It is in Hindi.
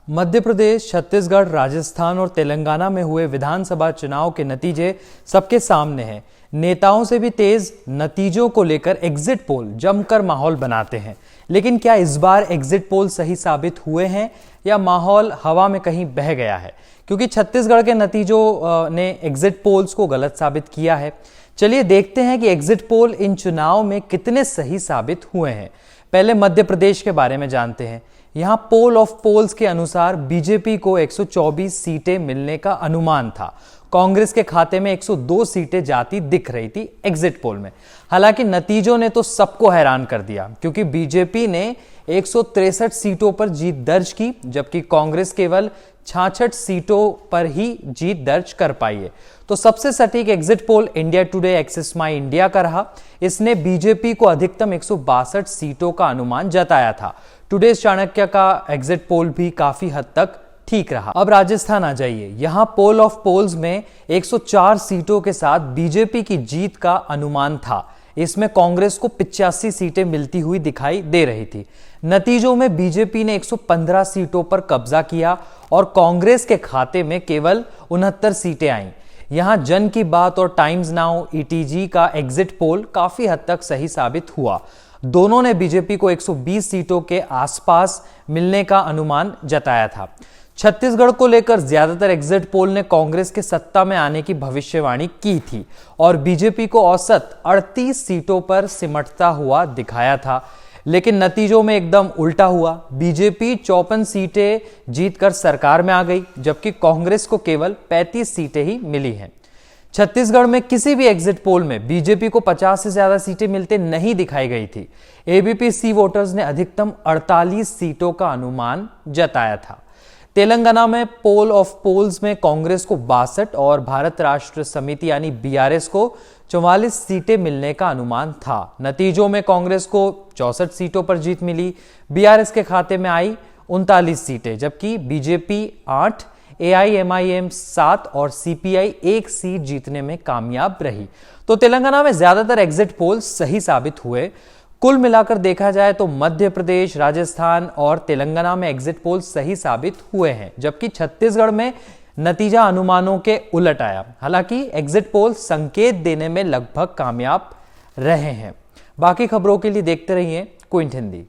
मध्य प्रदेश, छत्तीसगढ़, राजस्थान और तेलंगाना में हुए विधानसभा चुनाव के नतीजे सबके सामने हैं। नेताओं से भी तेज नतीजों को लेकर एग्जिट पोल जमकर माहौल बनाते हैं। लेकिन क्या इस बार एग्जिट पोल सही साबित हुए हैं या माहौल हवा में कहीं बह गया है? क्योंकि छत्तीसगढ़ के नतीजों ने एग्जिट पोल्स को गलत साबित किया है। चलिए देखते हैं कि एग्जिट पोल इन चुनाव में कितने सही साबित हुए हैं। पहले मध्य प्रदेश के बारे में जानते हैं। यहां पोल ऑफ पोल्स के अनुसार बीजेपी को 124 सीटें मिलने का अनुमान था। कांग्रेस के खाते में 102 सीटें जाती दिख रही थी एग्जिट पोल में। हालांकि नतीजों ने तो सबको हैरान कर दिया, क्योंकि बीजेपी ने 163 सीटों पर जीत दर्ज की, जबकि कांग्रेस केवल 66 सीटों पर ही जीत दर्ज कर पाई है। तो सबसे सटीक exit poll India today axis माई इंडिया का रहा। इसने बीजेपी को अधिकतम 162 सीटों का अनुमान जताया था। टुडेज चाणक्य का एग्जिट पोल भी काफी हद तक ठीक रहा। अब राजस्थान आ जाइए। यहां पोल ऑफ पोल्स में 104 सीटों के साथ बीजेपी की जीत का अनुमान था। इसमें कांग्रेस को 85 सीटें मिलती हुई दिखाई दे रही थी। नतीजों में बीजेपी ने 115 सीटों पर कब्जा किया और कांग्रेस के खाते में केवल 69 सीटें आईं। यहां जन की बात और टाइम्स नाउ ईटीजी का एग्जिट पोल काफी हद तक सही साबित हुआ। दोनों ने बीजेपी को 120 सीटों के आसपास मिलने का अनुमान जताया था। छत्तीसगढ़ को लेकर ज्यादातर एग्जिट पोल ने कांग्रेस के सत्ता में आने की भविष्यवाणी की थी और बीजेपी को औसत 38 सीटों पर सिमटता हुआ दिखाया था। लेकिन नतीजों में एकदम उल्टा हुआ। बीजेपी 54 सीटें जीतकर सरकार में आ गई, जबकि कांग्रेस को केवल 35 सीटें ही मिली हैं। छत्तीसगढ़ में किसी भी एग्जिट पोल में बीजेपी को 50 से ज्यादा सीटें मिलते नहीं दिखाई गई थी। एबीपी सी वोटर्स ने अधिकतम 48 सीटों का अनुमान जताया था। तेलंगाना में पोल ऑफ पोल्स में कांग्रेस को 62 और भारत राष्ट्र समिति यानी बीआरएस को 44 सीटें मिलने का अनुमान था। नतीजों में कांग्रेस को 64 सीटों पर जीत मिली। बीआरएस के खाते में आई 39 सीटें, जबकि बीजेपी 8, एआईएमआईएम 7 और सीपीआई 1 सीट जीतने में कामयाब रही। तो तेलंगाना में ज्यादातर एग्जिट पोल सही साबित हुए। कुल मिलाकर देखा जाए तो मध्य प्रदेश, राजस्थान और तेलंगाना में एग्जिट पोल सही साबित हुए हैं, जबकि छत्तीसगढ़ में नतीजा अनुमानों के उलट आया। हालांकि एग्जिट पोल संकेत देने में लगभग कामयाब रहे हैं। बाकी खबरों के लिए देखते रहिए क्विंट हिंदी।